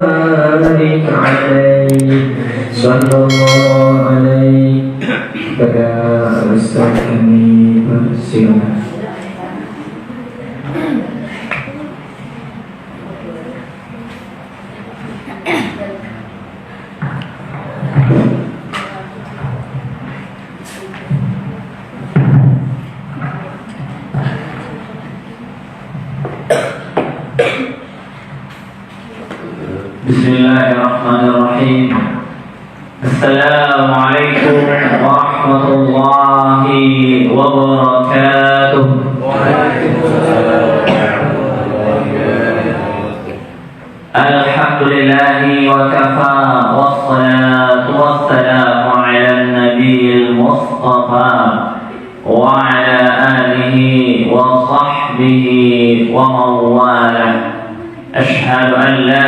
بارك عليه صلى الله عليه pada Ustaz kami persilakan. Bismillahirrahmanirrahim. Assalamualaikum warahmatullahi wabarakatuh. Alhamdulillahi wa kafa wassalatu wassalamu ala nabiyil mustafa wa ala alihi wa sahbihi wa mawalah. أشهد أن لا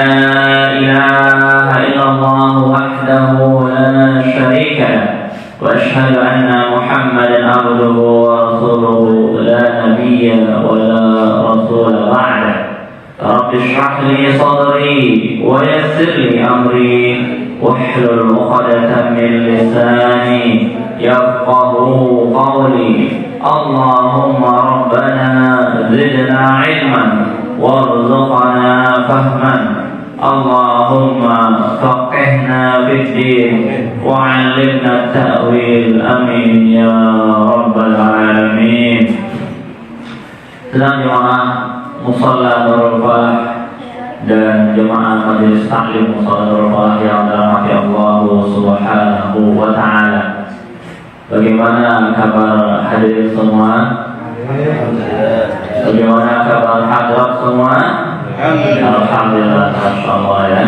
إله إلا الله وحده لا شريك له وأشهد أن محمدا عبده ورسوله لا نبي ولا رسول بعده رب اشرح لي صدري ويسر لي أمري واحلل عقدة من لساني يفقه قولي اللهم ربنا زدنا علما وارزقنا فهما اللهم فقهنا في الدين وعلمنا التأويل آمين يا رب العالمين. Sedang jemaah musalla Darul Falah dan jemaah majelis taklim musalla Darul Falah yang dirahmati Allah Subhanahu wa taala. Bagaimana kabar hadirin semua? Bagaimana kabar hadirat semua? Alhamdulillah, masyaallah ya.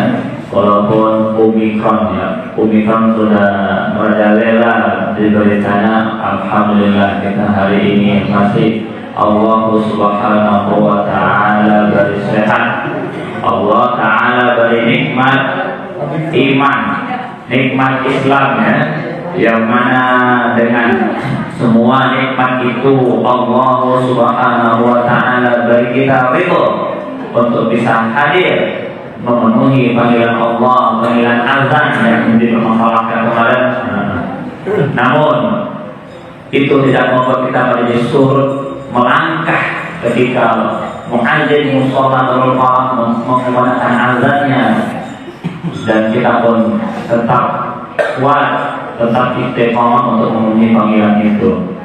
Walaupun Omikron sudah merajalela di beritanya, alhamdulillah kita hari ini masih Allah Subhanahu wa taala beri sehat. Allah taala beri nikmat iman, nikmat Islam ya. Yang mana dengan semua nikmat itu Allah Subhanahu wa taala beri kita ridho untuk bisa hadir memenuhi panggilan Allah, panggilan azan yang dipermasalahkan kemarin. Namun itu tidak membuat kita menjadi surut melangkah ketika muadzin musalla Darul Falah mengumandangkan azannya, dan kita pun tetap kuat, tetap istiqamah untuk memenuhi panggilan itu.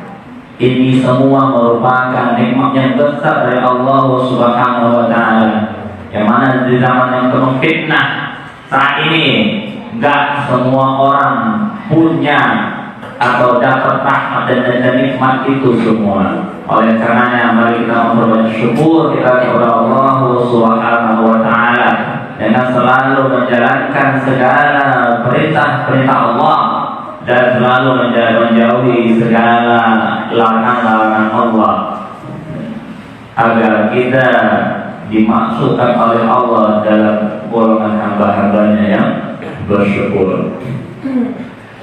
Ini semua merupakan nikmat yang besar dari Allah Subhanahu wa taala. Yang mana di zaman yang penuh fitnah saat ini, enggak semua orang punya atau dapat rahmat dan nikmat itu semua. Oleh karenanya mari kita memperbanyak syukur kita kepada Allah Subhanahu wa taala dengan selalu menjalankan segala perintah-perintah Allah dan selalu menjauhi segala larangan-larangan Allah, agar kita dimaksudkan oleh Allah dalam golongan hamba-hambanya yang bersyukur.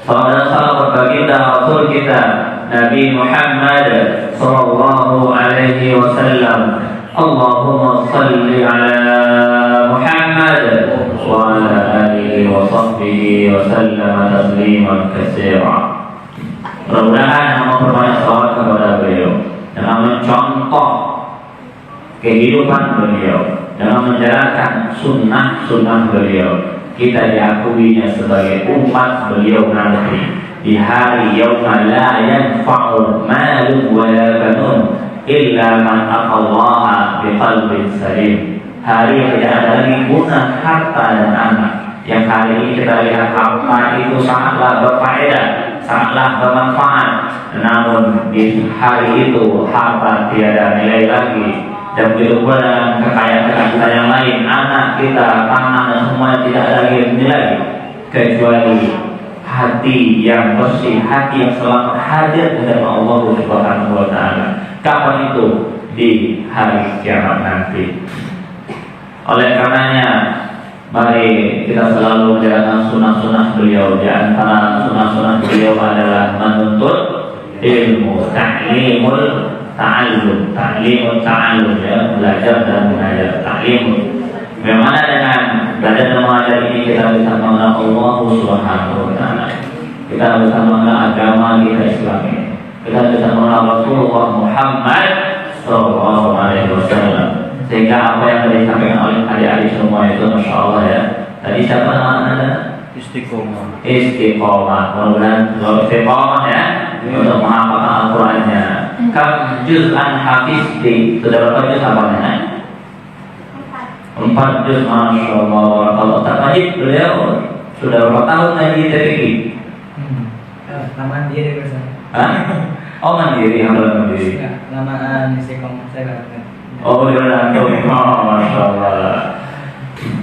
Salam dan salam berbaginda Rasul kita Nabi Muhammad sallallahu alaihi wasallam. Allahumma salli ala Muhammad wa ala alihi wa sahbihi wa sallam tasliman katsira. Mudah-mudahan memperbanyak salawat kepada beliau dengan mencontoh kehidupan beliau, dengan menjalankan sunnah-sunnah beliau, kita diakuinya sebagai umat beliau nanti di hari yauma la yanfa'u malun wa la banun illa man atallaha biqalbin salim. Hari yang tidak ada lagi guna harta dan anak. Yang hari ini kita lihat harta itu sangatlah berfaedah, sangatlah bermanfaat. Namun di hari itu harta tiada nilai lagi. Dan begitu pula dengan kekayaan kita yang lain, anak kita, tanah dan semua tidak ada lagi nilai, kecuali hati yang bersih, hati yang selamat hadir di hadapan Allah Subhanahu wa taala. Kapan itu? Di hari kiamat nanti. Oleh karenanya mari kita selalu menjalankan sunnah-sunnah beliau. Di antara sunnah-sunnah beliau adalah menuntut ilmu, ta'limul ta'allum ya, belajar dan mengajar. Ta'lim bagaimana dengan belajar dan kita bisa mengenal Allah Subhanahu wa Ta'ala, kita bisa mengenal agama kita Islam ini, kita bisa mengenal Rasulullah Muhammad Sallallahu Alaihi Wasallam. Sehingga apa yang tadi disampaikan oleh adik-adik semua itu, masya Allah ya. Tadi siapa ada? Istiqomah. Istiqomah. Mudah-mudahan istiqomah ya untuk menghafalkan Al-Qurannya. Kam juz'an hafizti. Sudah berapa juz hafalnya? 4 juz, masya Allah. Kalau tak wajib beliau sudah berapa tahun ngaji TPQ? Lamaan diri bersama. Hah? Oh mandiri, hafalan mandiri. Lamaan istiqomah saya kan. Oh benar, masya Allah.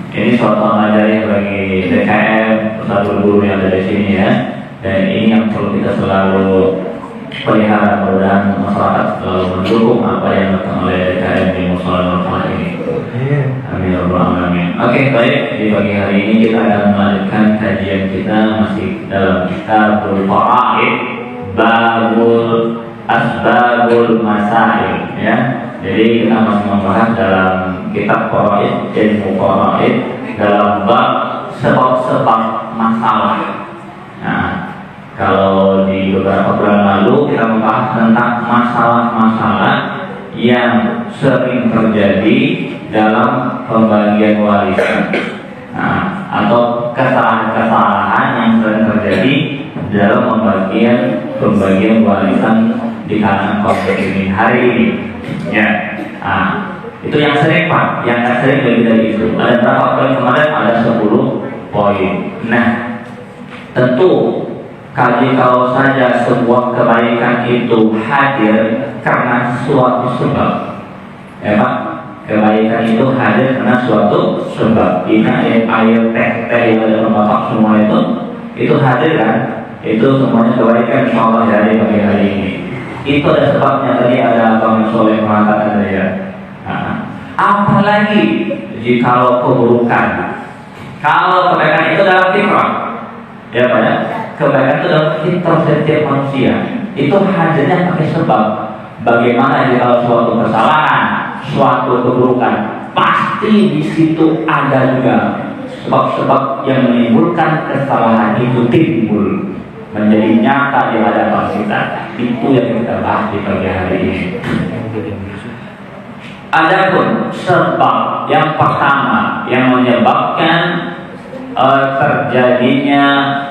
Ini suatu ajaib bagi DKM, pesantren guru yang ada di sini ya. Dan ini yang perlu kita selalu pelihara, mudah-mudahan masyarakat selalu mendukung apa yang dilakukan oleh DKM di Musola Nurul ini. Amin ya rabbal alamin. Oke, baik, di pagi hari ini kita akan melanjutkan kajian kita masih dalam Kitabul Faraid, Babul Asbabul Masail ya. Jadi kita masih membahas dalam kitab Faraid, ilmu Faraid, dalam bab sebab-sebab masalah. Nah, kalau di beberapa bulan lalu kita membahas tentang masalah-masalah yang sering terjadi dalam pembagian warisan, nah, atau kesalahan-kesalahan yang sering terjadi dalam pembagian warisan di kalangan kaum muslimin hari ini. Ya, itu yang sering Pak, yang sering lebih dari itu. Ada berapa poin kemarin? Ada 10 poin. Nah, tentu kalau saja sebuah kebaikan itu hadir karena suatu sebab, ya Pak, kebaikan itu hadir karena suatu sebab. Ini air teh yang ada Bapak semua itu hadir kan? Itu semuanya kebaikan insyaallah dari pagi hari ini. Itu ada sebabnya, tadi ada Bang Soleh mengatakan ya. Apalagi jika keburukan, kalau kebaikan itu dalam fitrah, ya Pak ya, kebaikan itu dalam fitrah setiap manusia, itu hadirnya pakai sebab. Bagaimana jika suatu kesalahan, suatu keburukan, pasti di situ ada juga sebab-sebab yang menimbulkan kesalahan itu timbul menjadi nyata di hadapan kita. Itu yang kita bahas di pagi hari ini. Adapun sebab yang pertama yang menyebabkan terjadinya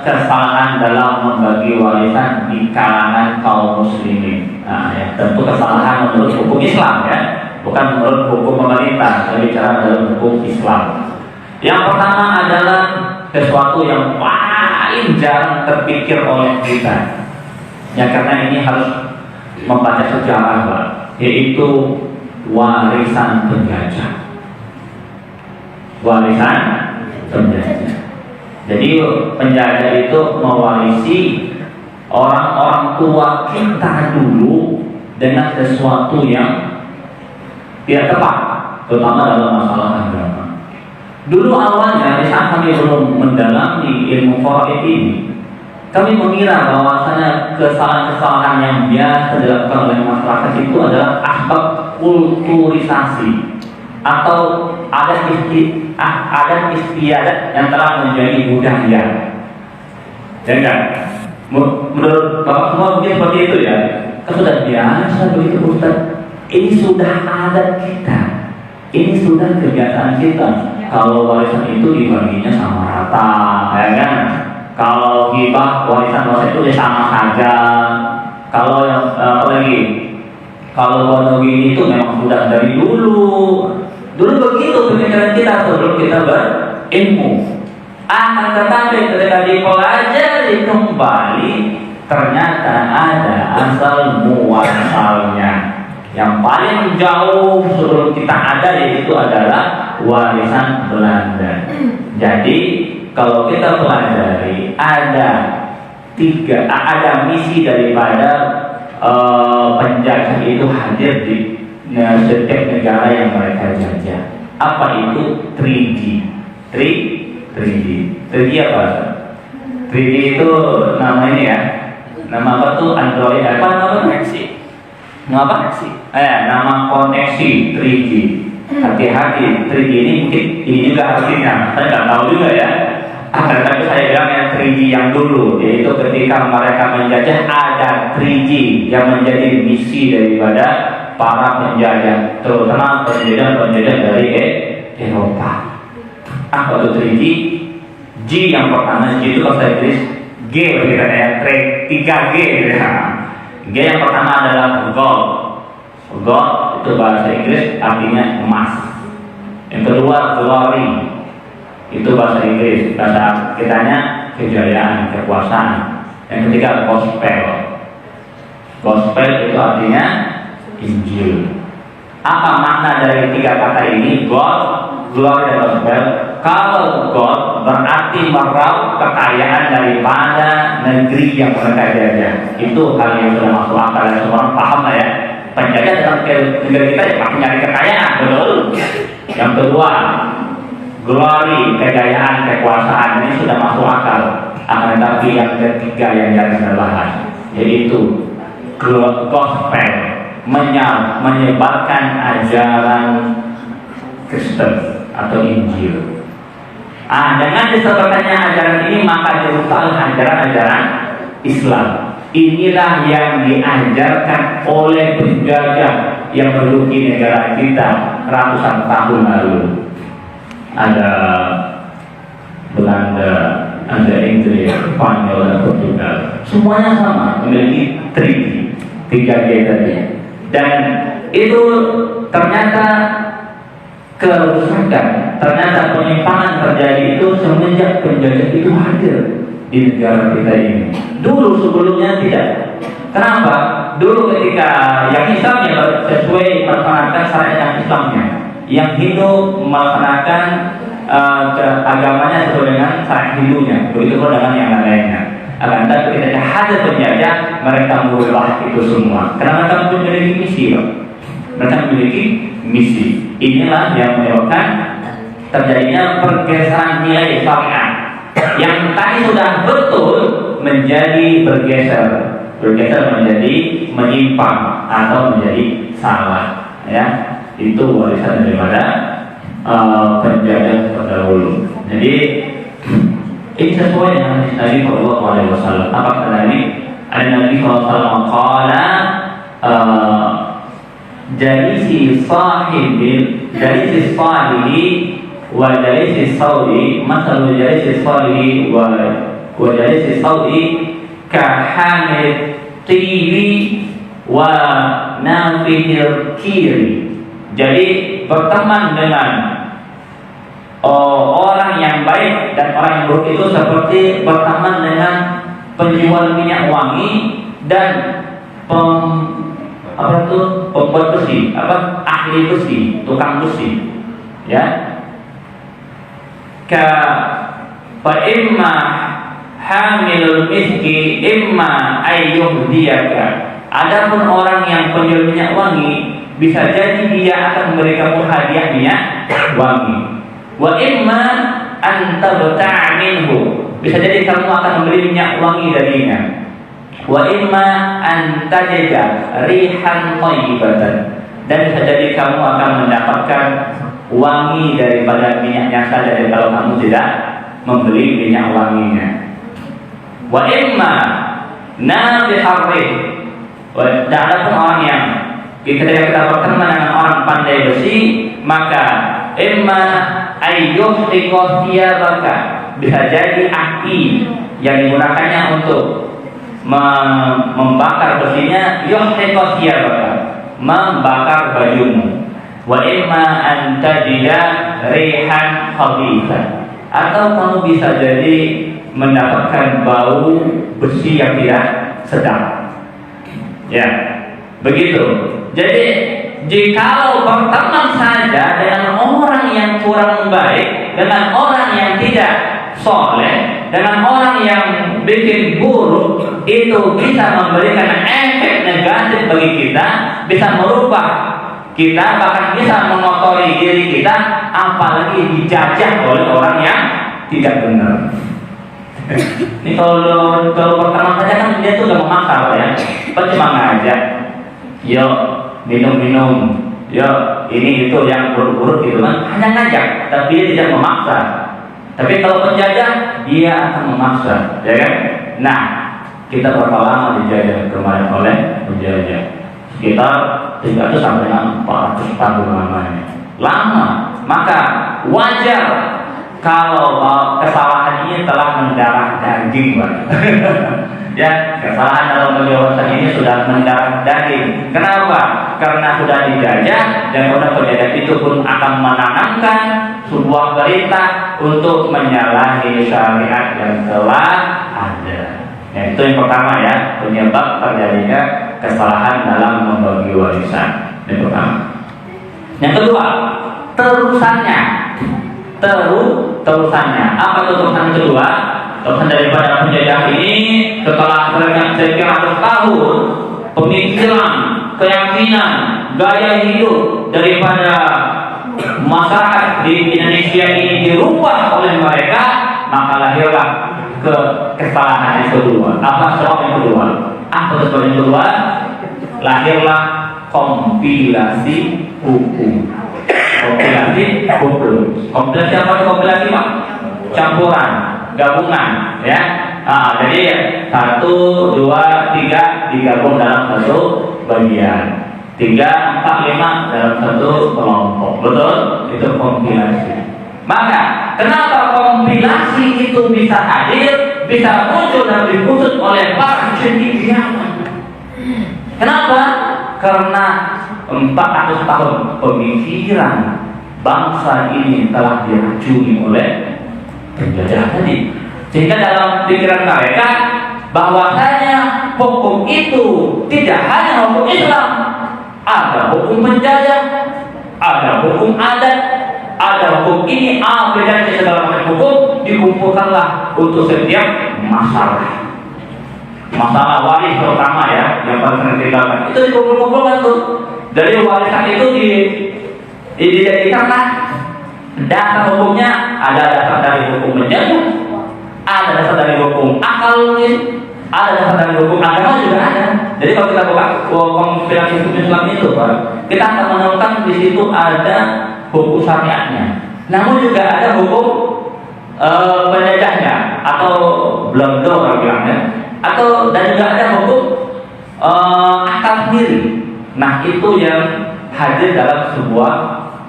kesalahan dalam membagi warisan di kalangan kaum muslimin. Nah, ya, tentu kesalahan menurut hukum Islam ya, bukan menurut hukum pemerintah, tapi bicara dalam hukum Islam. Yang pertama adalah sesuatu yang paling jarang terpikir oleh kita. Ya karena ini harus membaca sejarah Pak, yaitu warisan penjajah. Warisan penjajah. Jadi penjajah itu mewarisi orang-orang tua kita dulu dengan sesuatu yang tidak tepat, terutama dalam masalah agama. Dulu awalnya, di saat kami belum mendalami ilmu faraid ini, kami mengira bahwasanya kesalahan-kesalahan yang biasa dilakukan oleh masyarakat itu adalah asbab kulturisasi atau adat istiadat yang telah menjadi budaya. Jangan, menurut Bapak semua mungkin seperti itu ya. Kan sudah biasa begitu Ustaz. Ini sudah adat kita, ini sudah kebiasaan kita. Kalau warisan itu dibaginya sama rata, ya kan? Kalau hibah warisan itu sama saja. Kalau yang apa lagi? Kalau monogami itu memang sudah dari dulu. Dulu begitu pemikiran kita sebelum kita berilmu. Akan tetapi ketika dipelajari kembali, ternyata ada asal muasalnya. Yang paling jauh sebelum kita ada yaitu adalah warisan Belanda. Jadi kalau kita pelajari ada misi daripada penjajah itu hadir di setiap negara yang mereka jajah. Apa itu 3D? 3D apa? 3D itu namanya ya. Nama apa tuh? Android apa? Nama koneksi. Nama apa? Nama koneksi 3D. Hati-hati, 3D ini mungkin ini juga artinya. Saya nggak tahu juga ya. Tapi saya bilang yang 3G yang dulu, yaitu ketika mereka menjajah ada 3G yang menjadi misi daripada para penjajah, terutama penjajah dari Eropa. Apa itu 3G? G yang pertama, G itu bahasa Inggris, G kita ya, 3G ya. G yang pertama adalah gold. Gold itu bahasa Inggris artinya emas. Yang kedua glory, itu bahasa Inggris, bahasa kitanya kejayaan, kekuasaan. Yang ketiga gospel. Gospel itu artinya Injil. Apa makna dari 3 kata ini? God, glory, dan gospel. Kalau God berarti meraup kekayaan daripada negeri yang mereka jajah. Itu hal yang sudah masuk akal dan semua orang paham lah ya. Penjajah dalam negeri kita ya pasti nyari kekayaan, betul. Yang kedua, glory, kejayaan, kekuasaan, ini sudah masuk akal. Akan tetapi yang ketiga yang jangan terbahas, yaitu gospel, menyebarkan ajaran Kristen atau Injil. Dengan disebarkannya ajaran ini maka dirusak ajaran-ajaran Islam. Inilah yang diajarkan oleh penjajah yang menduduki negara kita ratusan tahun lalu. Ada Belanda, ada Inggris, Spanyol, dan Portugal. Semuanya sama, memiliki 3G tadi. Dan itu ternyata kerusakan, ternyata penyimpangan terjadi itu semenjak penjajah itu hadir di negara kita ini. Dulu sebelumnya tidak. Kenapa? Dulu ketika yang Islamnya sesuai melaksanakan syariat Islamnya, yang Hindu melaksanakan agamanya sesuai dengan syariat Hindunya, begitu pula dengan yang lainnya. Akan tetapi ketika hadir penjajah, mereka merubah itu semua. Karena mereka memiliki misi, mereka memiliki misi. Inilah yang menyebabkan terjadinya pergeseran nilai syariat yang tadi sudah betul menjadi bergeser menjadi menyimpang atau menjadi salah, ya. Itu warisan daripada penjajah terdahulu. Jadi ini sesuai dengan hadis Nabi Shallallahu Alaihi Wasallam. Apa kata Nabi? Ada Nabi Shallallahu Alaihi Wasallam qala jalisi sahibi wa jalisi saudi masalu jalisi salihi wa jalisi saudi kahamil tiwi wa nafihir kiri. Jadi berteman dengan orang yang baik dan orang yang buruk itu seperti berteman dengan penjual minyak wangi dan pembuat besi, ahli besi, tukang besi, ya. Fa imma hamilul miski imma ayyuhdiyaka. Adapun orang yang penjual minyak wangi bisa jadi dia akan memberikan hadiah minyak wangi. Wa imma an tabta'a minhu. Bisa jadi kamu akan membeli minyak wangi darinya. Wa imma an tajida rihan thayyibatan. Dan bisa jadi kamu akan mendapatkan wangi daripada minyaknya saja kalau kamu tidak membeli minyak wanginya. Wa imma nabiharrih. Dan adapun orang yang ketika kita berteman dengan orang pandai besi, maka imma ayyuhriqa thiyabaka. Bisa jadi api yang digunakannya untuk membakar besinya, yuhriqa thiyabaka, membakar bajumu. Wa imma an tajida rihan khabitha. Atau kamu bisa jadi mendapatkan bau besi yang tidak sedap. Ya, begitu. Jadi jikalau berteman saja dengan orang yang kurang baik, dengan orang yang tidak soleh, dengan orang yang bikin buruk, itu bisa memberikan efek negatif bagi kita, bisa merubah kita, bahkan bisa mengotori diri kita, apalagi dijajah oleh orang yang tidak benar. Ini kalau pertama saja kan dia tuh udah memaksa ya, cuma ngajak, yuk minum, yuk ini itu yang buruk-buruk gitu kan, hanya ngajak, tapi dia tidak memaksa. Tapi kalau penjajah, dia akan memaksa, ya kan? Nah, kita berapa lama dijajah kemarin oleh penjajah? Sekitar 300 sampai 400 tahun lamanya. Lama. Maka wajar kalau kesalahan ini telah mendarah daging, Pak. Ya, kesalahan dalam penjelasan ini sudah mendarah daging. Kenapa? Karena sudah dijajah dan kemudian penjajah itu pun akan menanamkan sebuah berita untuk menyalahi syariat yang telah ada. Ya, itu yang pertama ya, penyebab terjadinya kesalahan dalam membagi warisan. Yang pertama. Yang kedua, terusannya. Terusannya. Apa itu terusan kedua? Terusan daripada penjajah ini setelah sekian ratus tahun, pemikiran, keyakinan, gaya hidup daripada masyarakat di Indonesia ini dirubah oleh mereka, maka lahirlah kesalahan yang kedua. Apa sebab yang kedua? Apa sebab yang kedua? Lahirlah kompilasi hukum. Kompilasi hukum. Kompilasi apa? Kompilasi Pak? Campuran, gabungan, ya. Jadi 1, 2, 3 digabung dalam satu bagian. 3, 4, 5 dalam satu kelompok. Betul? Itu kompilasi. Maka kenapa kompilasi itu bisa hadir, bisa muncul dan diusut oleh para cendekiawan? Kenapa? Karena 400 tahun pemikiran bangsa ini telah diracuni oleh penjajah tadi. Sehingga dalam pikiran mereka bahwasanya hukum itu tidak hanya hukum Islam, ada hukum penjajah, ada hukum adat, ada hukum ini, A, B, dan C, segala macam hukum dikumpulkanlah untuk setiap masalah. Masalah waris terutama ya, yang paling sering dilakukan itu dikumpul-kumpulkan tuh. Dari warisan itu dijadikanlah dasar hukumnya. Ada dasar dari hukum penjajah, ada dasar dari hukum akal, ada dasar dari hukum agama juga ada. Jadi kalau kita buka kompilasi hukum Islam itu, Pak, kita akan menemukan di situ ada hukum syariatnya. Namun juga ada hukum penjajahnya atau blondo kalau bilangnya, atau dan juga ada hukum akal sendiri. Nah, itu yang hadir dalam sebuah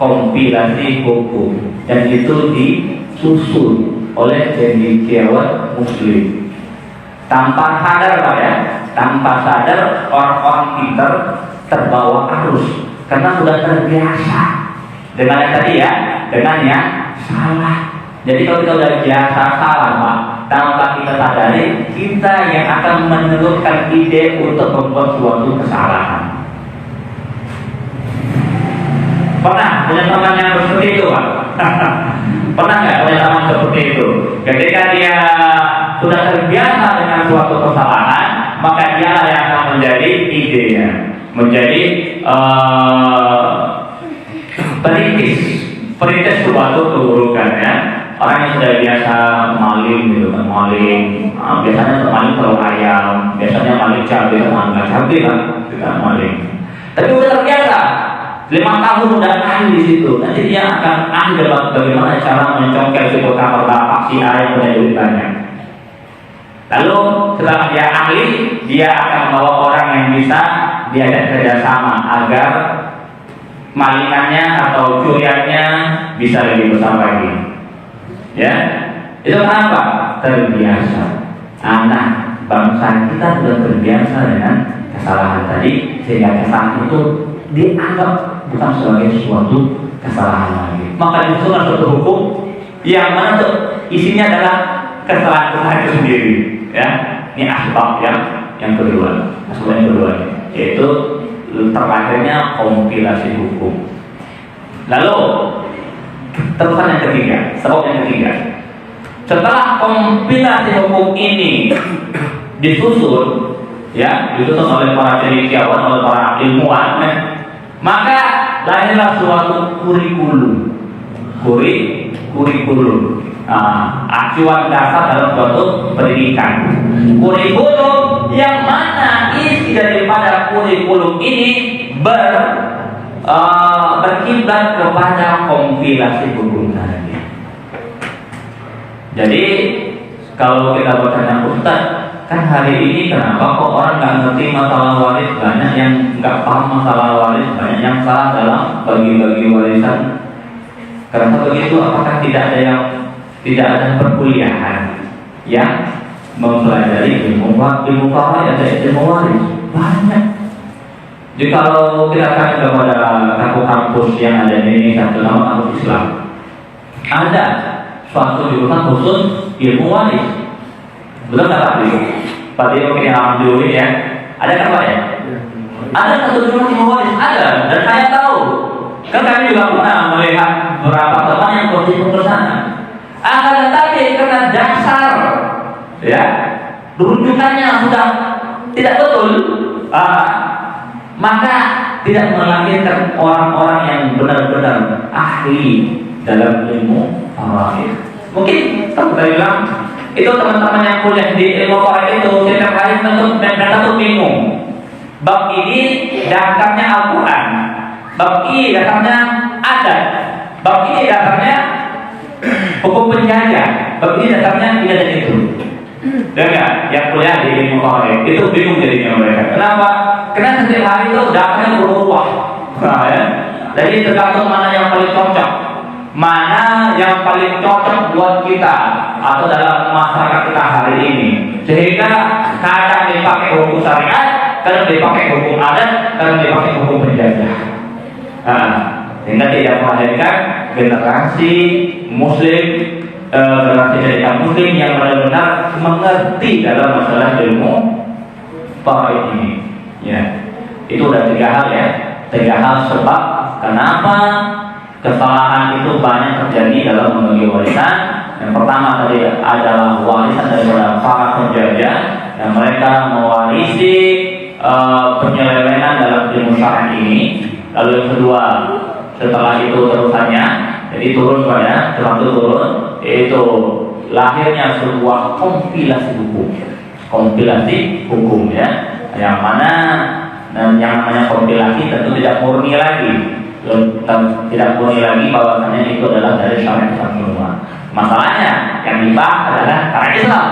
kompilasi hukum dan itu disusun oleh cendekiawan Muslim tanpa sadar, Pak ya, tanpa sadar orang-orang pintar terbawa arus karena sudah terbiasa dengan yang tadi ya, dengan yang salah. Jadi kalau kita sudah biasa salah, Pak, tanpa kita sadari, kita yang akan menurunkan ide untuk membuat suatu kesalahan. Pernah punya teman yang seperti itu, Pak? Pernah nggak punya teman seperti itu? Ketika dia sudah terbiasa dengan suatu kesalahan, maka dialah yang akan menjadi idenya, menjadi perintis suatu keburukan ya. Orang yang sudah biasa maling gitu kan, maling, biasanya maling telur ayam, biasanya maling cabai sama nggak cabai kan, tidak maling. Tapi udah terbiasa, 5 tahun udah ahli di situ. Nanti dia akan ahli dalam bagaimana cara mencongkel si kamar bapak si A yang punya duit banyak. Lalu setelah dia ahli, dia akan membawa orang yang bisa diajak kerjasama agar malingannya atau curiannya bisa lebih besar lagi. Ya, itu kenapa? Terbiasa. Anak bangsa kita sudah terbiasa dengan kesalahan tadi, sehingga kesalahan itu dianggap bukan sebagai suatu kesalahan lagi. Maka disusun suatu hukum yang mana isinya adalah kesalahan itu sendiri. Ya, ini asbab yang kedua, asbab yang kedua, yaitu terlahirnya kompilasi hukum. Lalu terusan yang ketiga, sebab yang ketiga, setelah kompilasi hukum ini disusun, ya, disusun oleh para cendekiawan, oleh para ilmuwan, maka lahirlah suatu kurikulum, acuan dasar dalam suatu pendidikan. Kurikulum yang mana isi daripada kurikulum ini berkiblat kepada kompilasi hukum tadi. Jadi kalau kita bertanya, Ustaz, kan hari ini kenapa kok orang nggak ngerti masalah waris, banyak yang nggak paham masalah waris, banyak yang salah dalam bagi-bagi warisan. Karena begitu, apakah tidak ada perkuliahan yang mempelajari ilmu faraid dan ilmu waris? Banyak. Jadi kalau kita tanya kepada kampus-kampus yang ada di Indonesia, terutama kampus Islam, ada suatu jurusan khusus ilmu waris. Betul nggak Pak Dio? Pak Dio mungkin alhamdulillah ya. Ada kan Pak ya? Ada satu jurusan ilmu waris, ada. Dan saya tahu. Kan kami juga pernah melihat beberapa teman yang berkunjung ke sana. Akan tetapi karena dasar, ya, rujukannya sudah tidak betul, maka tidak melahirkan orang-orang yang benar-benar ahli dalam ilmu faraid. Mungkin teman-teman bilang, itu teman-teman yang kuliah di ilmu faraid itu setiap hari tentu bingung. Bab ini dasarnya Al-Quran, bab ini dasarnya adat, bab ini dasarnya hukum penjajah, bab ini dasarnya ini dan itu. Dengar, yang kuliah di ilmu faraid itu bingung jadinya mereka. Kenapa? Karena setiap hari itu dasarnya berubah. Nah, ya. Jadi tergantung mana yang paling cocok, mana yang paling cocok buat kita atau dalam masyarakat kita hari ini. Sehingga kadang dipakai hukum syariat, kadang dipakai hukum adat, kadang dipakai hukum penjajah. Sehingga tidak melahirkan generasi Muslim, generasi dari Muslim yang benar-benar mengerti dalam masalah ilmu faraid ini. Ya, itu udah 3 hal ya, 3 hal sebab kenapa kesalahan itu banyak terjadi dalam membagi warisan. Yang pertama tadi adalah warisan daripada para penjajah yang mereka mewarisi penyelewengan dalam ilmu syar'i ini. Lalu yang kedua, setelah itu terusannya, jadi turun pada setelah itu turun, yaitu lahirnya sebuah kompilasi hukum ya, yang mana yang namanya kompilasi tentu tidak murni lagi. Tidak murni lagi bahwasanya itu adalah dari syariat Islam semua. Masalahnya yang dibahas adalah syariat Islam.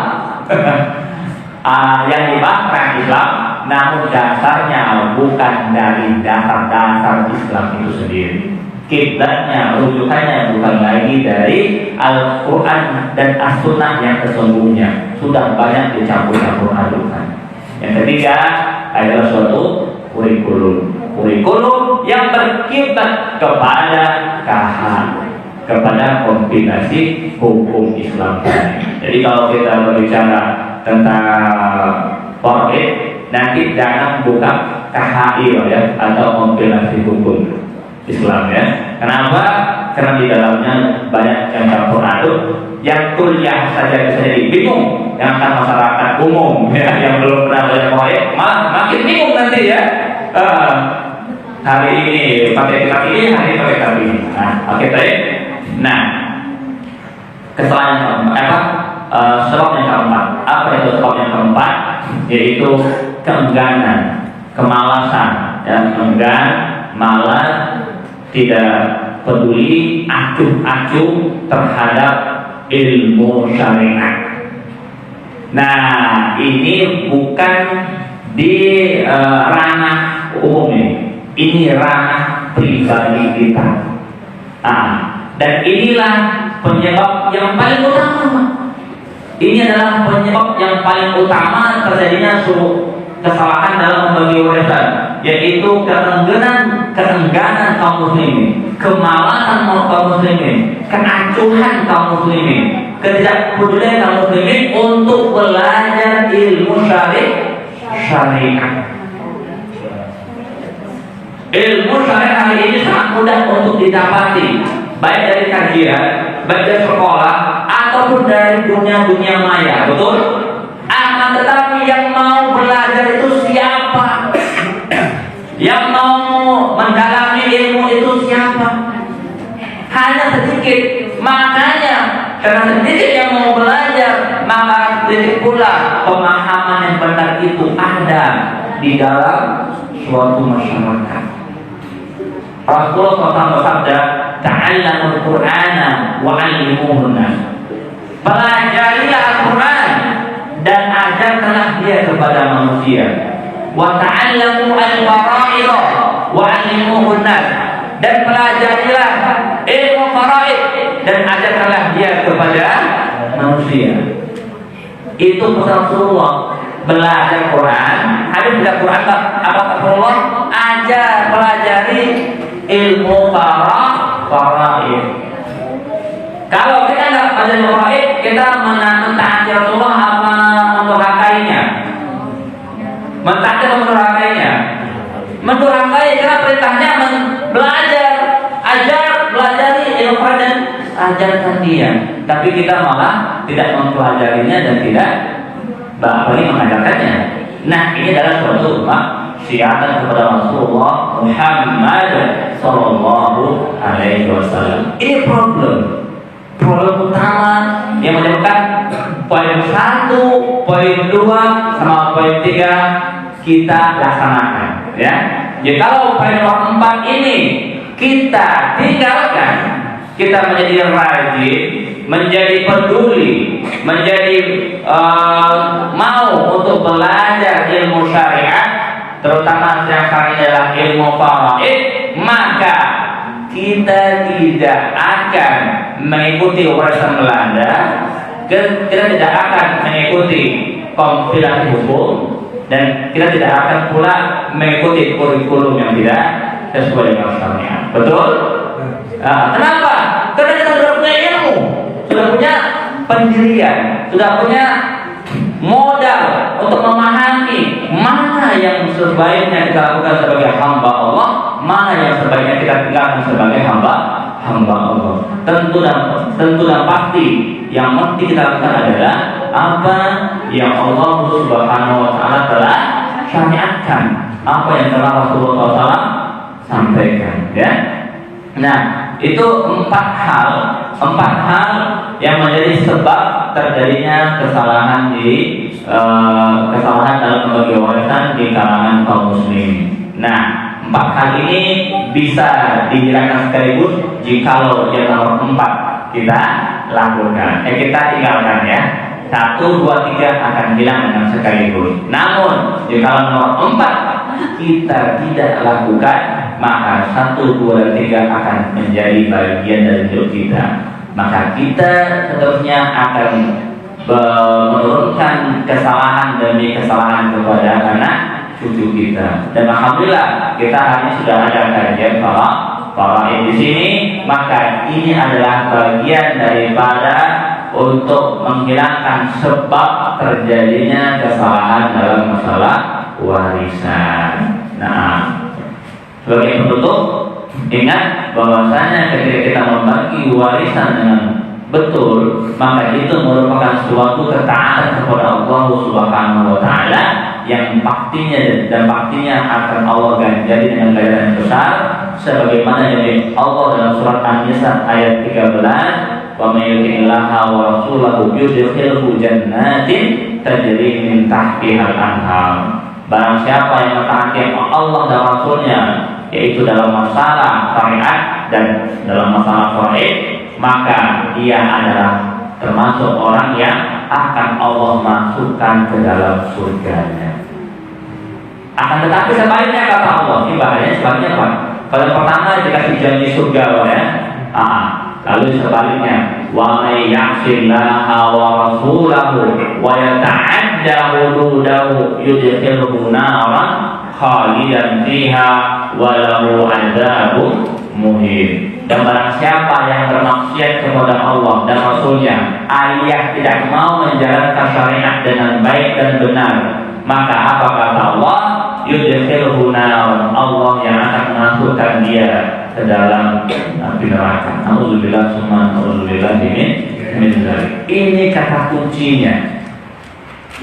Yang dibahas syariat Islam, namun dasarnya bukan dari dasar-dasar Islam itu sendiri. Kiblatnya, rujukannya bukan lagi dari Al-Quran dan As-Sunnah yang sesungguhnya. Sudah banyak dicampur-campur adukan. Yang ketiga adalah suatu kurikulum yang berkiblat kepada kepada kombinasi hukum Islam. Jadi kalau kita berbicara tentang faraid, nanti jangan buka KHI ya, atau kombinasi hukum Islam ya. Kenapa? Karena di dalamnya banyak yang campur aduk. Yang kuliah saja bisa jadi bingung, yang akan masyarakat umum ya, yang belum pernah belajar faraid malah makin bingung nanti ya. Hari ini pakai kitab ini, hari ini pakai kitab ini. Oke baik. Nah, kesalahan yang keempat, sebab yang keempat. Apa itu sebab yang keempat? Yaitu keengganan, kemalasan, ya, enggan, malas, tidak peduli, acuh-acuh terhadap ilmu syariat. Nah, ini bukan di ranah umum ini ranah pribadi kita. Dan inilah penyebab yang paling utama. Ini adalah penyebab yang paling utama terjadinya kesalahan dalam membagi warisan, yaitu keengganan kaum muslimin, kemalasan kaum muslimin, keacuhan kaum muslimin, ketidakpedulian kaum muslimin untuk belajar ilmu syariat. Ilmu syariat hari ini sangat mudah untuk didapati, baik dari kajian, baik dari sekolah, ataupun dari dunia maya, betul? Akan tetapi yang mau belajar itu siapa? Yang mau mendalami ilmu itu siapa? Hanya sedikit. Makanya karena sedikit yang mau belajar, maka sedikit pula pemahaman yang benar itu ada di dalam suatu masyarakat. Rasulullah SAW bersabda, "Ta'allamul Qur'ana wa 'allimuhun nas." Belajar kepada manusia. Wa ta'allamu al-fara'id wa 'allimuhun nas. Dan pelajarilah ilmu faraid dan ajarkanlah dia kepada manusia. Itu pesan Rasulullah. Belajar Quran, habis belajar Quran apa Rasulullah? Ajar, pelajari ilmu faraid. Kalau kita nggak belajar faraid, kita mentaati Rasulullah apa mendurhakainya? Mentaati atau mendurhakainya? Mendurhakai karena perintahnya belajar, ajar, pelajari ilmu faraid dan ajarkan dia. Tapi kita malah tidak mempelajarinya dan tidak apalagi mengajarkannya. Nah, ini adalah suatu maksiatan kepada Rasulullah Muhammad Sallallahu Alaihi Wasallam. Ini problem utama yang menyebabkan poin 1, poin 2 sama poin 3 kita laksanakan. Ya, jadi kalau poin nomor 4 ini kita tinggalkan, kita menjadi rajin, menjadi peduli, menjadi mau untuk belajar ilmu syariat, terutama yang sekarang ini adalah ilmu faraid, maka kita tidak akan mengikuti warisan Belanda, kita tidak akan mengikuti kompilasi hukum, dan kita tidak akan pula mengikuti kurikulum yang tidak sesuai dengan syariat. Betul? Kenapa? Karena kita sudah punya ilmu, sudah punya pendirian, sudah punya modal untuk memahami mana yang sebaiknya kita lakukan sebagai hamba Allah, mana yang sebaiknya kita tinggalkan sebagai hamba Allah. Tentu dan pasti yang mesti kita lakukan adalah apa yang Allah Subhanahu Wa Taala telah syariatkan, apa yang telah Rasulullah SAW sampaikan. Ya. Nah, itu empat hal yang menjadi sebab terjadinya kesalahan dalam membagi warisan di kalangan kaum muslimin. Nah, empat hal ini bisa dihilangkan sekaligus jikalau yang nomor 4 kita lakukan. Kita tinggalkan ya. 1, 2, 3 akan hilang dengan sekaligus. Namun jikalau nomor 4 kita tidak lakukan, maka 1, 2, dan 3 akan menjadi bagian dari hidup kita. Maka kita seterusnya akan menurunkan kesalahan demi kesalahan kepada anak cucu kita. Dan alhamdulillah kita hari ini sudah ada kajian faraid di sini, maka ini adalah bagian daripada untuk menghilangkan sebab terjadinya kesalahan dalam masalah warisan. Nah, sebagai penutup, ingat bahwasanya ketika kita membagi warisan dengan betul, maka itu merupakan suatu ketaatan kepada Allah Subhanahu Wa Taala yang pastinya akan Allah ganjari dengan ganjaran besar, sebagaimana yang Allah dalam surat An-Nisa ayat 13, wa may yuti'illaha wa rasulahu yudkhilhu jannatin tajri min tahtihal anhar. Barang siapa yang mentaati Allah dan Rasulnya, yaitu dalam masalah syariat dan dalam masalah faraid, maka dia adalah termasuk orang yang akan Allah masukkan ke dalam surganya. Akan tetapi sebaliknya kata Allah, ini bahayanya sebaliknya Pak. Kalau pertama dikasih janji surga ya. Lalu sebaliknya, wa may ya'sillaha wa rasulahu wa yata'adda hududahu yudkhilhu naran khalidan fiha wa lahu 'adzabun muhin. Dan barang siapa yang bermaksiat kepada Allah dan Rasulnya, alias tidak mau menjalankan syariat dengan baik dan benar, maka apa kata Allah? Yudkhilhu naran, Allah yang akan memasukkan dia ke dalam api neraka. Nauzubillah summa nauzubillah min dzalik. Ini kata kuncinya.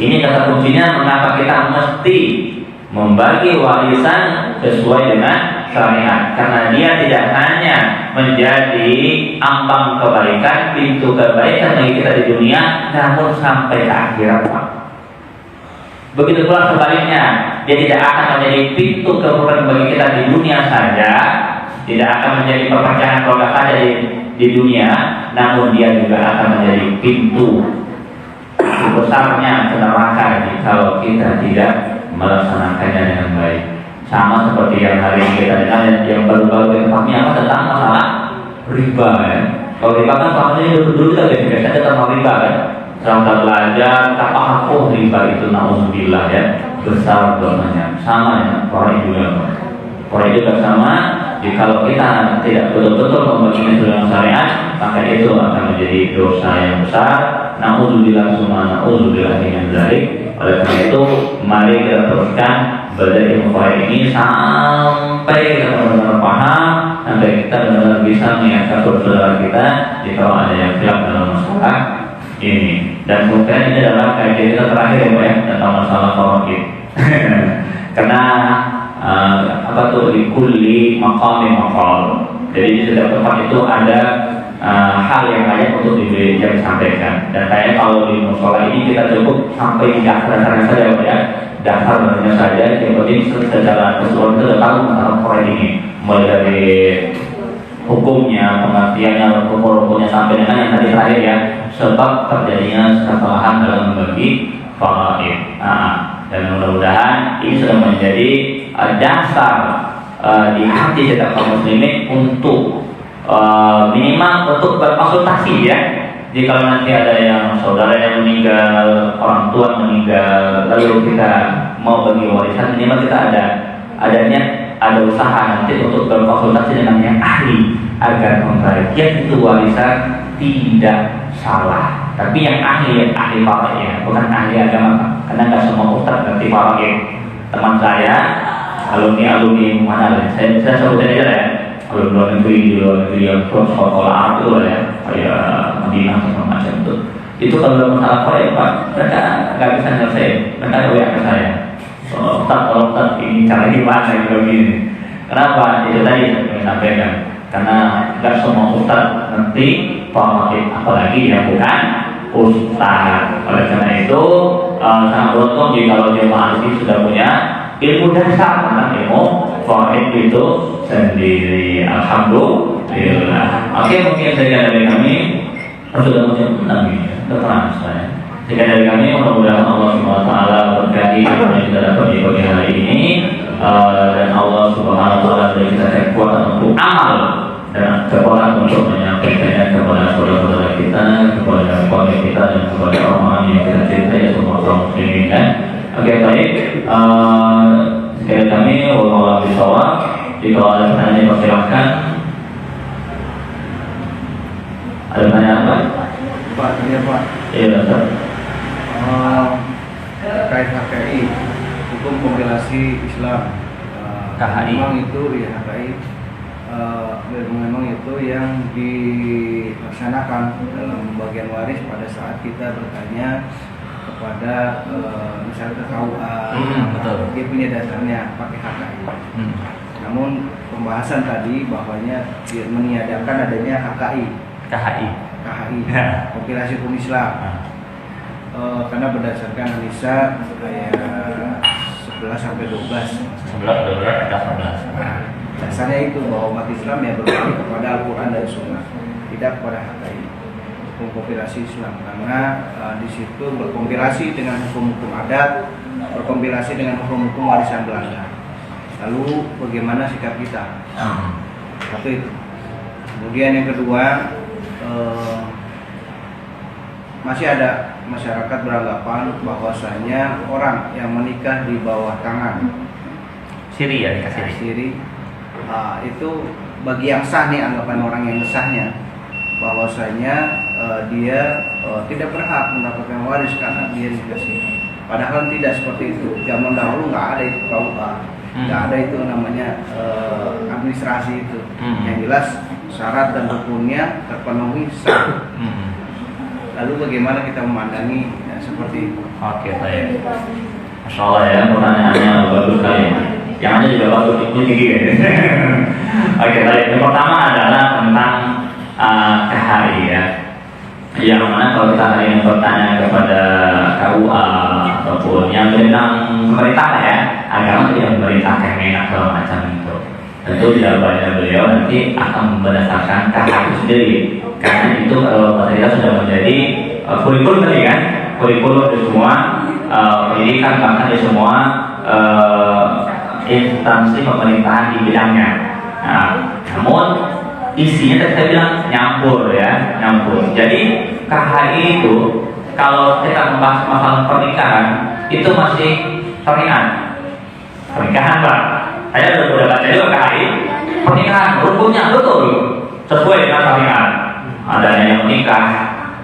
Ini kata kuncinya mengapa kita mesti membagi warisan sesuai dengan syariat, karena dia tidak hanya menjadi ambang kebaikan, pintu kebaikan bagi kita di dunia, namun sampai ke akhirat. Begitu pula sebaliknya, dia tidak akan menjadi pintu keburukan bagi kita di dunia saja, tidak akan menjadi perpecahan keluarga saja di dunia, namun dia juga akan menjadi pintu besarnya neraka kalau kita tidak melaksanakannya dengan baik. Sama seperti yang hari ini kita dengar yang baru-baru ini apa tentang masalah riba ya. Kalau riba kan selama ini dulu kita biasa tentang riba kan. Setelah kita belajar, kita paham riba itu na'udzubillah ya, besar dosanya. Sama ya, orang juga. Orang juga sama. Jikalau kita tidak betul-betul membaginya dalam syariat, maka itu akan menjadi dosa yang besar. Na'udzubillah summa na'udzubillah min dzalik. Oleh karena itu, mari kita teruskan belajar ilmu faraid ini sampai kita benar-benar paham, sampai kita benar-benar bisa mengingatkan saudara kita jika ada yang khilaf dalam masalah ini. Dan kemudian ini adalah kajian kita terakhir ya tentang masalah faraid. Karena apa tuh likulli maqami maqal. Jadi di setiap tempat itu ada hal yang layak untuk disampaikan. Dan kayaknya kalau di musola ini kita cukup sampai dasar-dasarnya saja ya. Dasarnya saja. Yang penting secara keseluruhan kita tahu tentang faraid ini. Mulai dari hukumnya, pengertiannya, hukum-hukumnya sampai dengan yang tadi terakhir ya. Sebab terjadinya kesalahan dalam membagi faraid. Dan mudah-mudahan ini sudah menjadi dasar di hati setiap kaum muslimin untuk minimal untuk berkonsultasi ya. Jika nanti ada yang saudara yang meninggal, orang tua meninggal, lalu kita mau bagi warisan, minimal kita ada usaha nanti untuk berkonsultasi dengan yang ahli agar pembagian itu warisan tidak salah. Tapi yang ahli faraid ya, bukan ahli agama. Karena nggak semua ustaz ngerti faraid. Teman saya alumni mana? Saya sebutkan aja ya. Kalau luar negeri yang sekolah Arab itu ya, kayak Madinah segala macam itu. Itu kalau dalam masalah faraid Pak, mereka nggak bisa nyelesain. Mereka WA ke saya. Kalau Ustaz ini cara gimana yang begini? Kenapa? Itu tadi saya sampaikan. Karena nggak semua ustaz ngerti faraid, apalagi yang bukan ustaz. Oleh karena itu sangat beruntung jika jemaah ini sudah punya ilmu dasar tentang ilmu faraid itu sendiri. Alhamdulillah. Oke, mungkin sekian dari kami. Sudah macam ini terang saya. Sekian dari kami, mudah-mudahan Allah Subhanahu wa taala berkahi apa yang kita dapat di pagi hari ini, dan Allah Subhanahu wa taala beri kita kekuatan untuk amal dan kekuatan untuk menyampaikannya kepada saudara-saudara kita, kepada keluarga kita dan kepada orang-orang yang kita cintai, semua kaum muslimin kan. Oke, baik. Sekian kami, wallahu a'lam. Jika ada pertanyaan persilahkan. Ada pertanyaan apa? Pak, iya Pak. Iya, Ustaz. Terkait HKI, hukum kompilasi Islam. KHI. Memang itu ya HKI. Memang itu yang dilaksanakan dalam bagian waris pada saat kita bertanya kepada misalnya ke KUA, betul. Dia punya dasarnya pakai HKI. Namun pembahasan tadi bahwanya dia meniadakan adanya HKI, kompilasi hukum Islam. Karena berdasarkan analisa ayat 11 sampai 12. 11, 12, 14. Dasarnya itu bahwa umat Islam yang berbalik kepada Al-Quran dan Sunnah, tidak kepada HKI, hukum kompilasi Islam. Karena di situ berkompilasi dengan hukum-hukum adat, berkompilasi dengan hukum-hukum warisan Belanda. Lalu bagaimana sikap kita? Satu itu. Kemudian yang kedua, masih ada masyarakat beranggapan bahwasanya orang yang menikah di bawah tangan Siri ya, nikah siri, itu bagi yang sah nih, anggapan orang yang sahnya bahwasanya dia tidak berhak mendapatkan waris karena dia nikah siri. Padahal tidak seperti itu. Zaman dahulu nggak ada itu KUA, nggak ada itu namanya administrasi itu. Yang jelas syarat dan rukunnya terpenuhi sah. Lalu bagaimana kita memandangi seperti itu? Oke, baik. Masya Allah ya, pertanyaannya bagus sekali. Yang ada juga bagus, itu tinggi ya. Oke, baik. Yang pertama adalah tentang KHI ya. Yang mana kalau kita hari ini bertanya kepada KUA ataupun yang tentang pemerintah ya, agama itu yang pemerintah Kemenak segala macam itu. Tentu jawabannya beliau nanti akan berdasarkan KHI itu sendiri. Karena itu kalau kita sudah menjadi kurikulum tadi kan, kurikulum di semua pendidikan, bahkan di semua instansi pemerintahan di bidangnya. Nah, namun isinya tadi saya bilang nyampur ya, nyampur. Jadi KHI itu kalau kita membahas masalah pernikahan itu masih pernikahan, Pak. Saya udah baca juga KHI pernikahan rukunnya betul sesuai dengan pernikahan. Adanya yang menikah,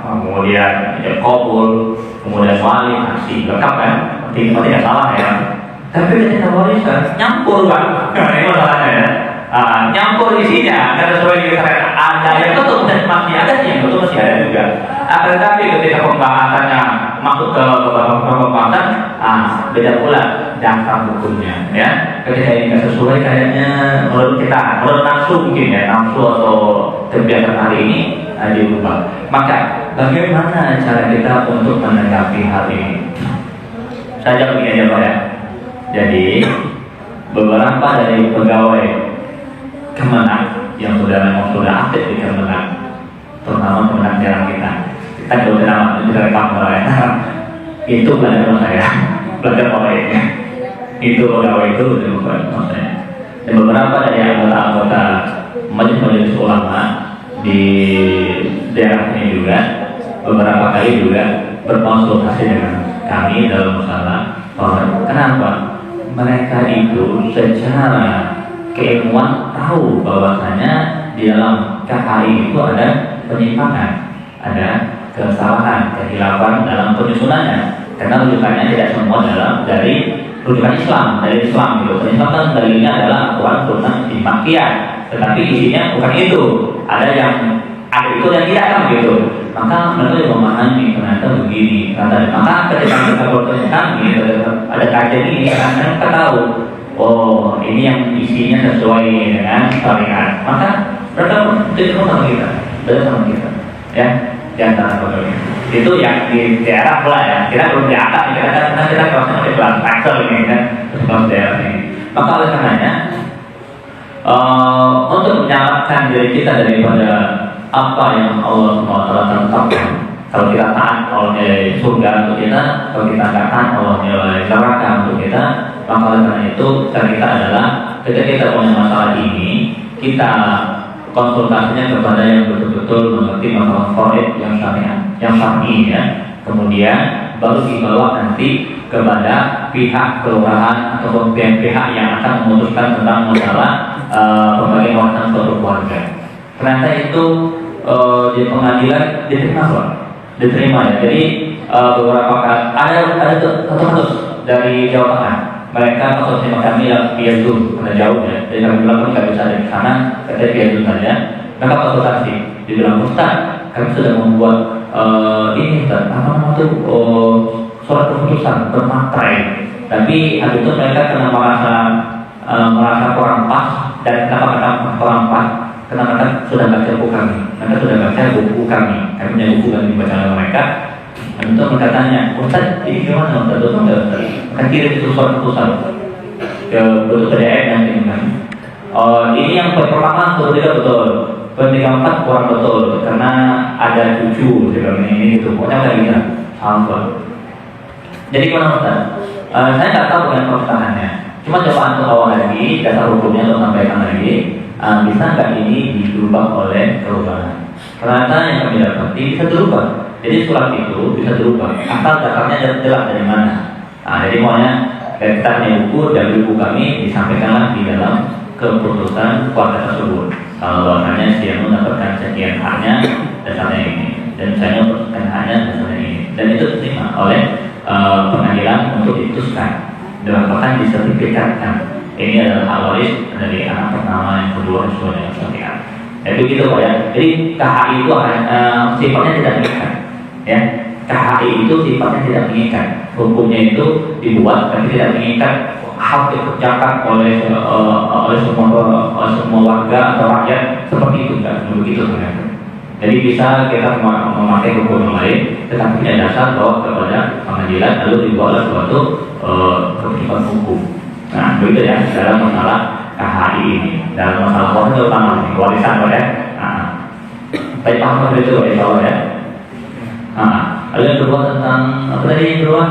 kemudian kabul, kemudian wali, saksi, lengkap kan? Tidak salah ya. Tapi ketika warisan nyampur Pak, ini masalahnya ya. Nyampur isinya dan sesuai dengan ada yang betul dan masih ada yang betul masih ada juga. Akan tetapi ketika pembahasannya masuk ke pembahasan, beda pula dasar hukumnya ya. Ketika ini nggak sesuai kayaknya menurut kita, menurut nafsu mungkin ya, nafsu atau kebiasaan hari ini diubah. Maka bagaimana cara kita untuk menanggapi hal ini? Saya begini aja Pak ya. Jadi beberapa dari pegawai Kemenang yang sudah aktif di Kemenang, terutama Kemenang daerah kita sudah lama sudah rekam ya. Itu belajar saya, belajar olehnya. Itu pegawai itu sudah saya. Dan beberapa dari anggota majelis ulama di daerah ini juga beberapa kali juga berkonsultasi dengan kami dalam masalah kenapa mereka itu secara keilmuan tahu bahwasanya di dalam KHI itu ada penyimpangan, ada kesalahan, kehilafan dalam penyusunannya. Karena rujukannya tidak semua dari rujukan Islam, dari Islam gitu. Islam kan dalilnya adalah Al-Quran tentang Makiyah, tetapi isinya bukan itu. Ada yang ada itu dan tidak kan gitu. Maka mereka juga memahami ternyata begini. Maka ketika kita bertanya gitu, ada kajian ini, karena kita tahu. Oh, ini yang isinya sesuai dengan syariat. Maka mereka itu sama kita, beda sama kita, ya. Di antara pegawai itu yang di daerah pula ya. Kita belum di atas, karena kita kelasnya di kelas Excel ini kan, kelas daerah ini. Maka oleh karenanya, untuk menyelamatkan diri kita daripada apa yang Allah SWT tetapkan. Kalau kita taat Allah nilai surga untuk kita, kalau kita nggak taat Allah nilai neraka untuk kita. Maka oleh karena itu cara kita adalah ketika kita punya masalah ini, kita konsultasinya kepada yang betul-betul mengerti masalah faraid yang syariat, yang syar'i ya. Kemudian baru dibawa nanti kepada pihak kelurahan atau pihak yang akan memutuskan tentang masalah pembagian warisan suatu keluarga. Ternyata itu di pengadilan diterima ya. Jadi beberapa kali ada satu kasus dari Jawa Tengah. Mereka masuk sama kami yang via Zoom, karena jauh ya. Jadi kami bilang pun nggak bisa dari sana, kita via Zoom saja. Mereka konsultasi, dibilang Ustaz, kami sudah membuat ini Ustaz, apa namanya itu surat keputusan bermaterai. Tapi habis itu mereka kena merasa kurang pas. Dan kenapa kurang pas? Karena mereka sudah baca buku kami. Mereka sudah baca buku kami. Kami punya buku yang dibaca oleh mereka. Dan itu mereka tanya, Ustaz, ini gimana Ustaz? Betul nggak Ustaz? Akan kirim itu surat keputusan ke bentuk PDF dan kirim kami. Ini yang pertama tidak betul. Yang keempat kurang betul karena ada cucu ini gitu. Pokoknya kayak gitu. Salah. Jadi gimana Ustaz? Saya nggak tahu dengan permasalahannya. Cuma coba untuk awal lagi, dasar hukumnya untuk sampaikan lagi. Bisa nggak ini dirubah oleh kelurahan? Ternyata yang kami dapati bisa dirubah. Jadi surat itu bisa dirubah, asal dasarnya jelas dari mana. Jadi maunya kita punya buku, dari buku kami disampaikanlah di dalam keputusan keluarga tersebut. Kalau bahasanya dia mendapatkan sekian haknya, dasarnya ini, dan saya mendapatkan haknya dasarnya ini, dan itu diterima oleh pengadilan untuk diputuskan. Dan bahkan disertifikatkan. Ini adalah hak waris dari anak pertama, yang kedua, sesuai dengan syariat. Itu gitu Pak ya. Jadi KHI itu sifatnya tidak mengikat. Ya, KHI itu sifatnya tidak mengikat. Hukumnya itu dibuat tapi tidak mengikat. Hak dikerjakan oleh semua warga atau rakyat seperti itu, enggak begitu ternyata. Jadi bisa kita memakai hukum yang lain, tetapi tidak dasar bahwa kepada pengadilan lalu dibuatlah suatu keputusan hukum. Nah, begitu ya dalam masalah KHI ini, dalam masalah warisan terutama ini, warisan ya. Baik paham itu insya Allah ya. Lalu yang kedua tentang apa tadi yang kedua?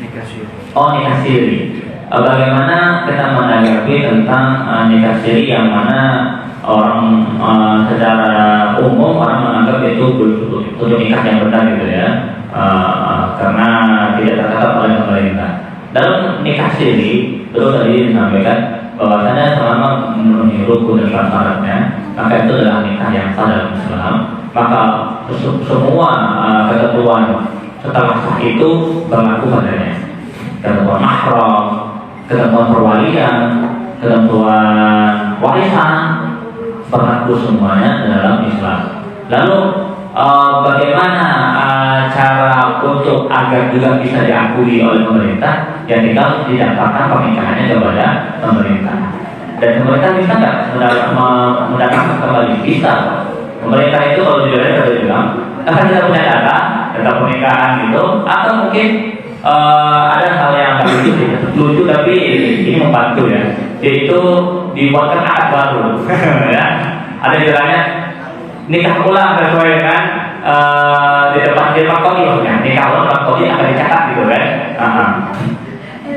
Nikah siri. Oh, nikah siri. Bagaimana kita menanggapi tentang nikah siri yang mana orang secara umum orang menganggap itu untuk nikah yang benar gitu ya, karena tidak tercatat oleh pemerintah. Dalam nikah siri itu tadi disampaikan bahwasanya selama memenuhi rukun dan syaratnya, maka itu adalah nikah yang sah dalam Islam. Maka semua ketentuan setelah sah itu berlaku padanya. Ketentuan mahram, ketentuan perwalian, ketentuan warisan berlaku semuanya dalam Islam. Lalu bagaimana cara untuk agar juga bisa diakui oleh pemerintah? Ya tinggal didaftarkan pernikahannya kepada pemerintah. Dan pemerintah bisa nggak mendatangkan kembali? Bisa. Pemerintah itu kalau di daerah sudah bilang, akan kita punya data pernikahan gitu, atau mungkin ada hal yang lucu tapi ini membantu ya, yaitu dibuatkan akad baru. Ya. Ada istilahnya nikah ulang sesuai kan di depan kodi maksudnya, nikah ulang kodi akan dicatat gitu kan.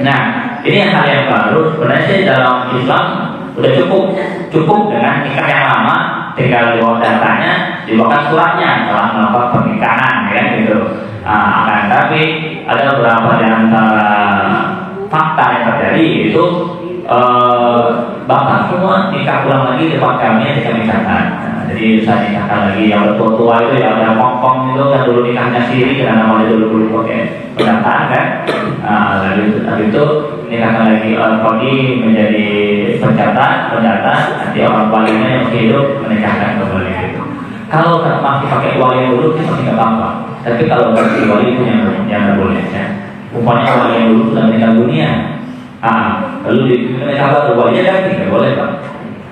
Nah ini hal yang baru. Sebenarnya sih dalam Islam udah cukup dengan nikah yang lama, tinggal dibawa datanya, dibawakan suratnya dalam melakukan pernikahan ya gitu. Akan tapi ada beberapa di antara fakta yang terjadi itu bapak semua nikah ulang lagi di tempat kami yang kami catat. Jadi saya nikahkan lagi yang bertua-tua itu yang ada pong-pong itu kan dulu nikahnya siri karena namanya dulu pakai pendataan kan. Lalu itu nikahkan lagi kodi menjadi pendata, nanti orang walinya yang hidup menikahkan kembali itu. Kalau masih pakai wali yang dulu itu masih nggak apa-apa. Tapi kalau ganti wali itu yang nggak boleh ya. Umpamanya wali yang dulu sudah meninggal dunia, lalu nikah baru walinya ganti nggak boleh pak.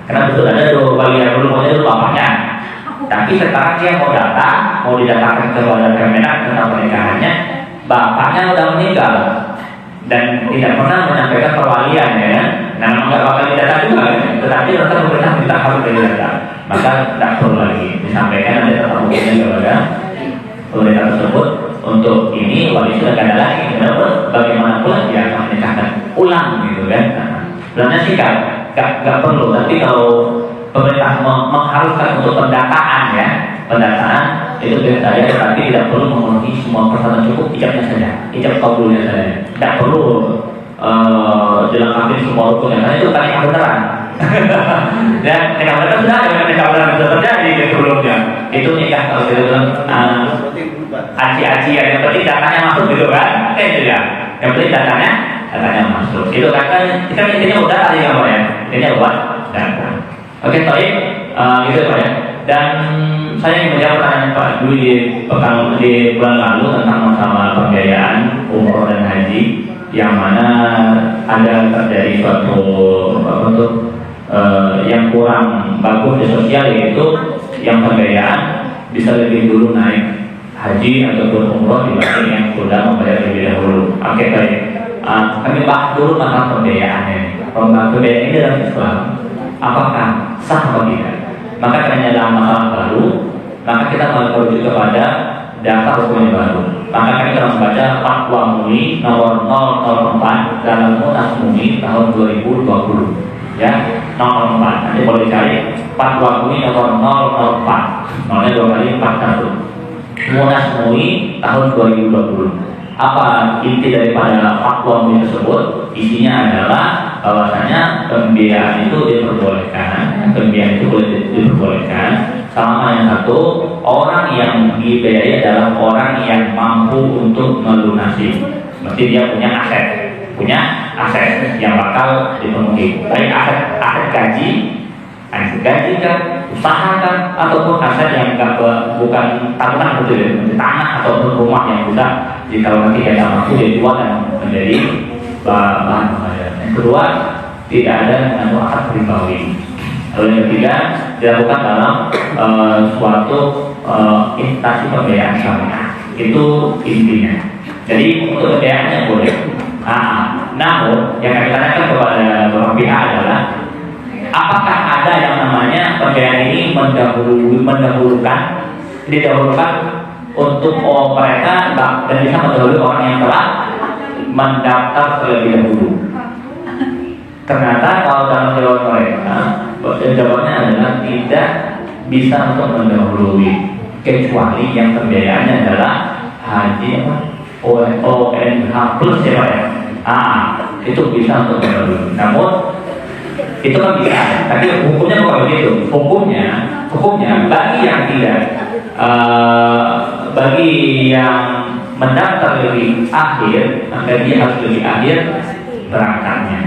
Karena betul ada dua wali yang dulu dulu bapaknya. Tapi sekarang dia mau didatakan ke Kemenak tentang pernikahannya, bapaknya udah meninggal dan tidak pernah menyampaikan perwalian ya. Nah memang nggak bakal didata juga, tetapi tetap pemerintah minta harus didata. Maka tidak perlu lagi disampaikan ada tetap hukumnya kepada pemerintah tersebut. Untuk ini wali sudah tidak ada lagi. Kenapa? Bagaimana pula dia akan menikahkan ulang gitu kan? Sebenarnya sih nggak perlu. Tapi kalau pemerintah mengharuskan untuk pendataan ya, pendataan itu biasa saja, tetapi tidak perlu memenuhi semua persyaratan, cukup ijabnya saja, ijab kabulnya saja. Tidak perlu dilengkapi semua rukunnya. Karena itu kan yang beneran. Dan nikah beneran sudah ada, nikah beneran sudah terjadi sebelumnya. Itu nikah kalau kita bilang aci-aci yang penting datanya masuk gitu kan? Itu ya. Yang penting datanya masuk. Itu kan kita intinya udah tadi nggak ya? Intinya buat data. Oke, baik. Gitu Pak ya. Dan saya ingin menjawab pertanyaan Pak Dwi di bulan lalu tentang masalah pembiayaan umroh dan haji, yang mana ada terjadi suatu yang kurang bagus di sosial, yaitu yang pembiayaan bisa lebih dulu naik haji ataupun umroh dibanding yang sudah membayar lebih dahulu. Oke, baik. Kami bahas dulu masalah pembiayaannya. Pembiayaan ini dalam Islam apakah sah atau tidak? Maka karena dalam masalah baru, maka kita merujuk kepada data hukum yang baru. Maka kami telah membaca Fatwa MUI nomor 004 dalam Munas MUI tahun 2020 ya, 004. Nanti boleh dicari Fatwa MUI nomor 004, nomornya 2 kali 41, Munas MUI tahun 2020. Apa inti daripada fatwa MUI tersebut? Isinya adalah bahwasanya pembiayaan itu diperbolehkan, selama yang satu, orang yang dibiayai adalah orang yang mampu untuk melunasi. Mesti dia punya aset yang bakal dipenuhi, baik aset gaji kan, usaha kan, ataupun aset yang bukan tabungan betul ya, tanah ataupun rumah yang bisa jika nanti tidak mampu dia jual dan menjadi bahan pembayaran. Yang kedua, tidak ada mengandung akad ribawi. Lalu yang ketiga, dilakukan dalam suatu instansi pembiayaan syariah. Itu intinya. Jadi untuk pembiayaannya boleh. Namun yang kami tanyakan kepada beberapa pihak adalah, apakah ada yang namanya pembiayaan ini didahulukan untuk mereka dan bisa mendahului orang yang telah mendaftar terlebih dahulu. Ternyata kalau dalam jawaban mereka, jawabannya adalah tidak bisa untuk mendahului, kecuali yang pembiayaannya adalah haji ONH plus ya Pak ya. Itu bisa untuk mendahului. Namun itu kan bisa, tapi hukumnya bukan begitu. Hukumnya bagi yang tidak, bagi yang mendaftar lebih akhir, maka dia harus lebih akhir berangkatnya,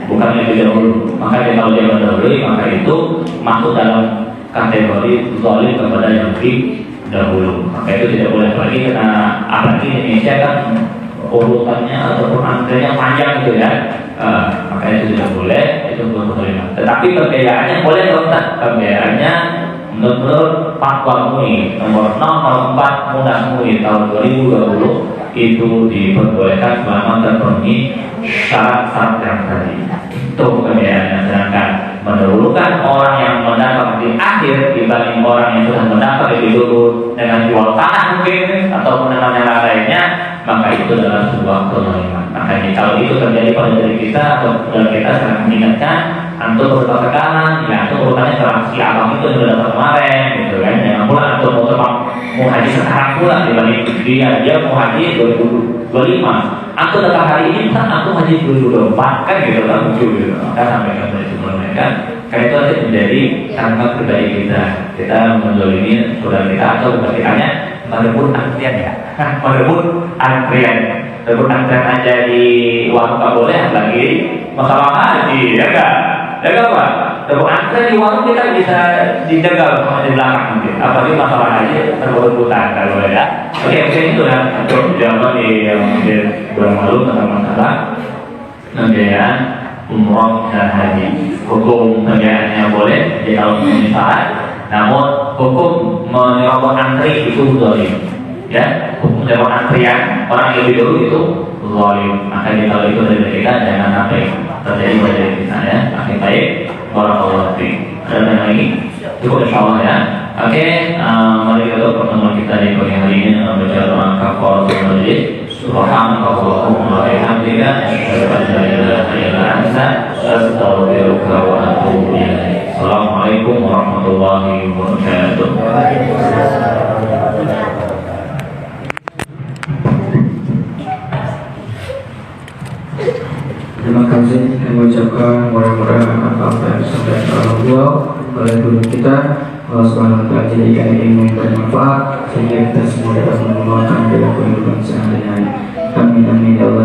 bukan lebih dahulu. Maka kalau dia mendahului, maka itu masuk dalam kategori zalim kepada yang lebih dahulu. Maka itu tidak boleh lagi, karena apalagi Indonesia kan urutannya ataupun antriannya panjang gitu ya. Maka itu tidak boleh, itu belum terima. Tetapi pembiayaannya boleh Ustaz. Pembiayaannya menurut Fatwa MUI nomor 004 Munas MUI tahun 2020 itu diperbolehkan selama terpenuhi syarat-syarat yang tadi. Itu pembiayaannya. Sedangkan mendahulukan orang yang mendaftar di akhir dibanding orang yang sudah mendaftar lebih dulu dengan jual tanah mungkin ataupun dengan yang lainnya, maka itu adalah sebuah kezaliman. Makanya kalau itu terjadi pada diri kita atau dalam kita sangat mengingatkan, antum berusaha sekarang, ya antum urutannya sekarang si abang itu sudah datang kemarin, gitu kan? Jangan pula antum mau haji sekarang pula dibanding dia mau haji 2025. Antum datang hari ini, antum haji 2024 kan gitu kan? Mungkin gitu. Maka sampai ke itu kan? Karena itu nanti menjadi tanggung pribadi kita. Kita menzalimi saudara kita atau berarti merebut antrian ya, merebut antrian aja di warung tak boleh, lagi masalah haji ya kan? Ya kan Pak? Merebut antrian di warung kita bisa dijaga di belakang nanti. Apalagi masalah haji merebut-rebutan kalau ya. Oke itu ya untuk jawaban yang kurang malu tentang masalah pembiayaan umroh dan haji. Hukum pembiayaannya boleh jadi kalau memenuhi syarat. Namun hukum menyerobot antri itu zalim, ya. Hukum menyerobot antrian orang yang lebih dulu itu zalim. Makanya kalau itu dari kita jangan sampai terjadi pada diri kita ya. Akhir baik, barakallahu fiik. Ada yang lagi? Cukup insyaallah ya. Oke, mari kita pertemuan kita di pagi hari ini membaca doa kafaratul majlis. Subhanakallahumma wa bihamdika asyhadu an la ilaha illa anta astaghfiruka wa atubu ilaik. Assalamualaikum warahmatullahi wabarakatuh. Terima kasih kami ucapkan mudah-mudahan apa yang disampaikan oleh guru kita Allah Subhanahu wa Ta'ala jadikan ilmu yang bermanfaat sehingga kita semua dapat mengamalkan dalam kehidupan sehari-hari. Amin amin ya Allah.